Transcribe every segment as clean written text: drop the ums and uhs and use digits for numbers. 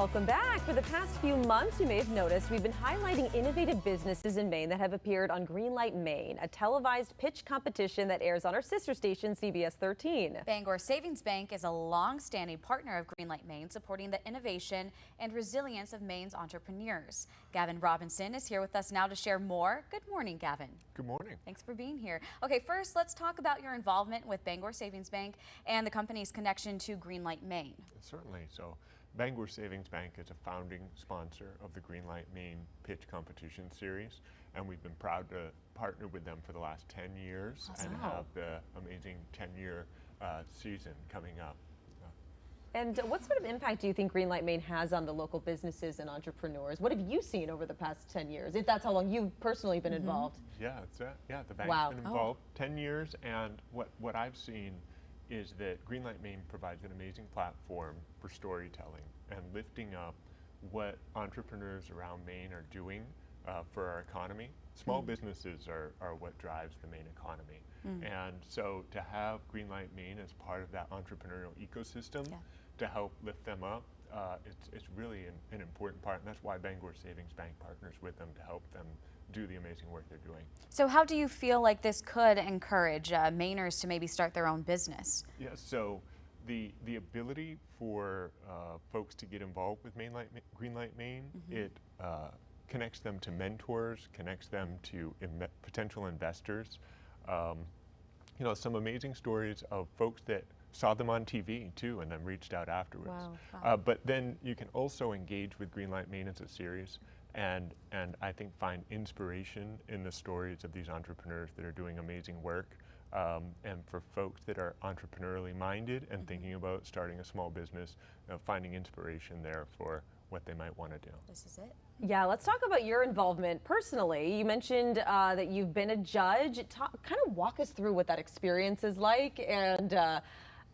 Welcome back. For the past few months, you may have noticed we've been highlighting innovative businesses in Maine that have appeared on Greenlight Maine, a televised pitch competition that airs on our sister station, CBS 13. Bangor Savings Bank is a long-standing partner of Greenlight Maine, supporting the innovation and resilience of Maine's entrepreneurs. Gavin Robinson is here with us now to share more. Good morning, Gavin. Good morning. Thanks for being here. Okay, first, let's talk about your involvement with Bangor Savings Bank and the company's connection to Greenlight Maine. Certainly. So Bangor Savings Bank is a founding sponsor of the Greenlight Maine Pitch Competition Series, and we've been proud to partner with them for the last 10 years and have the amazing 10-year season coming up. And what sort of impact do you think Greenlight Maine has on the local businesses and entrepreneurs? What have you seen over the past 10 years, if that's how long you've personally been involved? Yeah, the bank's been involved 10 years, and what I've seen is that Greenlight Maine provides an amazing platform for storytelling and lifting up what entrepreneurs around Maine are doing for our economy. Small businesses are what drives the Maine economy. And so to have Greenlight Maine as part of that entrepreneurial ecosystem to help lift them up, it's really an important part, and that's why Bangor Savings Bank partners with them to help them do the amazing work they're doing. So how do you feel like this could encourage Mainers to maybe start their own business? Yeah, so the ability for folks to get involved with Greenlight Maine, it connects them to mentors, connects them to potential investors. You know, some amazing stories of folks that saw them on TV too and then reached out afterwards. Wow. But then you can also engage with Greenlight Maine as a series and I think find inspiration in the stories of these entrepreneurs that are doing amazing work. And for folks that are entrepreneurially minded and thinking about starting a small business, finding inspiration there for what they might want to do. This is it. Yeah, let's talk about your involvement personally. You mentioned that you've been a judge. Kind of walk us through what that experience is like, and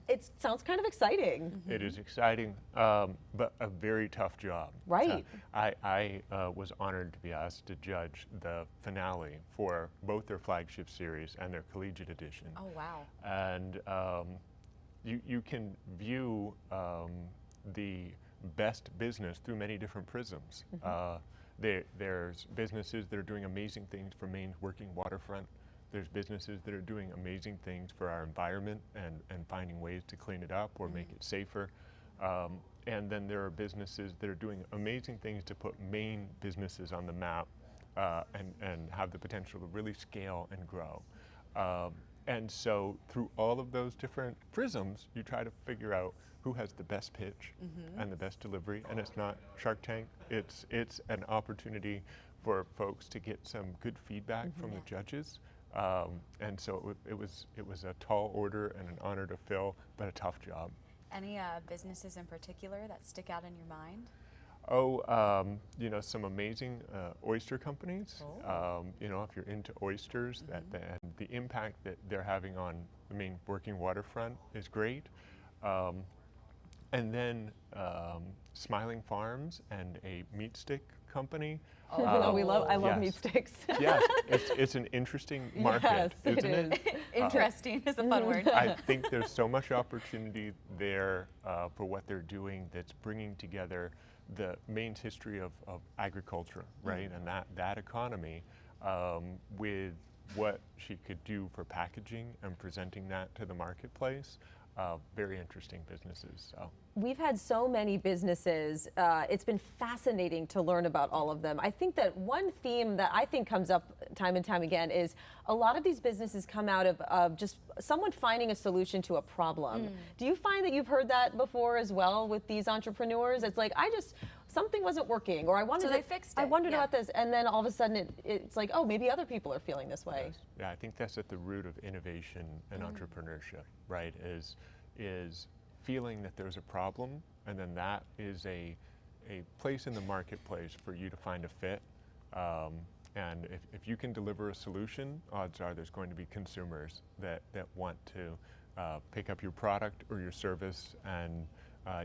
it sounds kind of exciting. It is exciting, but a very tough job. Right. I was honored to be asked to judge the finale for both their flagship series and their collegiate edition. Oh, wow. And you can view the best business through many different prisms. There's businesses that are doing amazing things for Maine's working waterfront. There's businesses that are doing amazing things for our environment and finding ways to clean it up or make it safer. And then there are businesses that are doing amazing things to put Maine businesses on the map and have the potential to really scale and grow. And so through all of those different prisms, you try to figure out who has the best pitch and the best delivery. And it's not Shark Tank. It's an opportunity for folks to get some good feedback from the judges. And so it was a tall order and an honor to fill, but a tough job. Any businesses in particular that stick out in your mind? Oh, you know, some amazing oyster companies. You know, if you're into oysters, and the impact that they're having on the Maine working waterfront is great. And then Smiling Farms and a meat stick company. Oh, I love meat sticks. Yes, it's an interesting market, isn't it? Interesting is a fun word. I think there's so much opportunity there for what they're doing that's bringing together the Maine's history of agriculture, right, and that economy with what she could do for packaging and presenting that to the marketplace. Very interesting businesses. So. We've had so many businesses. It's been fascinating to learn about all of them. I think that one theme that I think comes up time and time again is a lot of these businesses come out of just someone finding a solution to a problem. Do you find that you've heard that before as well with these entrepreneurs? It's like, something wasn't working, or I wanted they fixed it. I wondered about this, and then all of a sudden it's like, oh, maybe other people are feeling this way. Yes. Yeah, I think that's at the root of innovation and entrepreneurship, right? Is feeling that there's a problem, and then that is a place in the marketplace for you to find a fit. And if you can deliver a solution, odds are there's going to be consumers that want to pick up your product or your service, and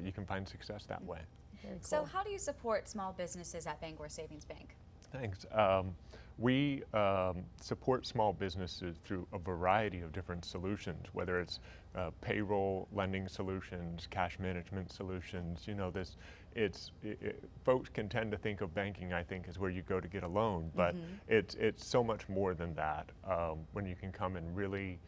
you can find success that way. Very cool. So how do you support small businesses at Bangor Savings Bank? Thanks. We support small businesses through a variety of different solutions, whether it's payroll lending solutions, cash management solutions. You know, this folks can tend to think of banking, I think, as where you go to get a loan, but it's so much more than that. When you can come and really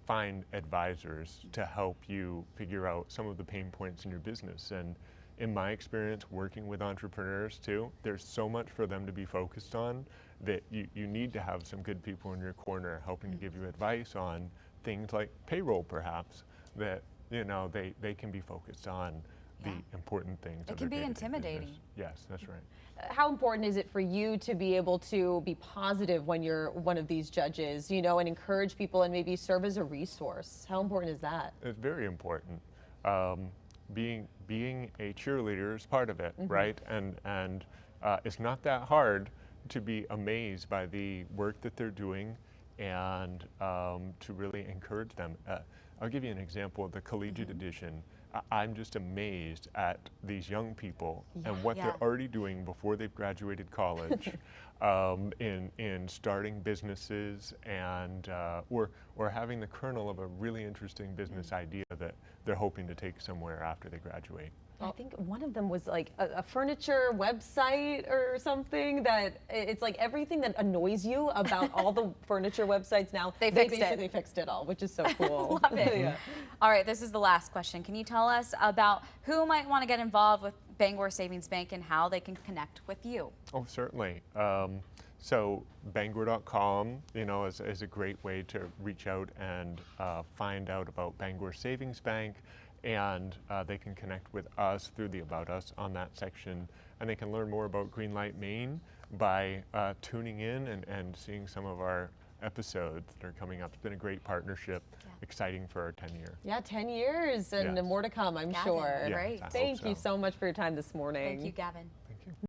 find advisors to help you figure out some of the pain points in your business. And in my experience working with entrepreneurs too, there's so much for them to be focused on that you need to have some good people in your corner helping to give you advice on things like payroll, perhaps, that they can be focused on the important things. It can be intimidating. Business. Yes, that's right. How important is it for you to be able to be positive when you're one of these judges, and encourage people and maybe serve as a resource? How important is that? It's very important. Being a cheerleader is part of it, right? And it's not that hard to be amazed by the work that they're doing and to really encourage them. I'll give you an example of the collegiate edition. I'm just amazed at these young people and what they're already doing before they've graduated college in starting businesses and or having the kernel of a really interesting business idea that they're hoping to take somewhere after they graduate. I think one of them was like a furniture website or something that it's like everything that annoys you about all the furniture websites now, they basically fixed it all, which is so cool. Love it. All right, this is the last question. Can you tell us about who might want to get involved with Bangor Savings Bank and how they can connect with you? Oh, certainly. So Bangor.com, is a great way to reach out and find out about Bangor Savings Bank. And they can connect with us through the About Us on that section. And they can learn more about Greenlight Maine by tuning in and seeing some of our episodes that are coming up. It's been a great partnership, exciting for our 10 year. Yeah, 10 years and more to come, I'm sure. Great. Thank you so much for your time this morning. Thank you, Gavin.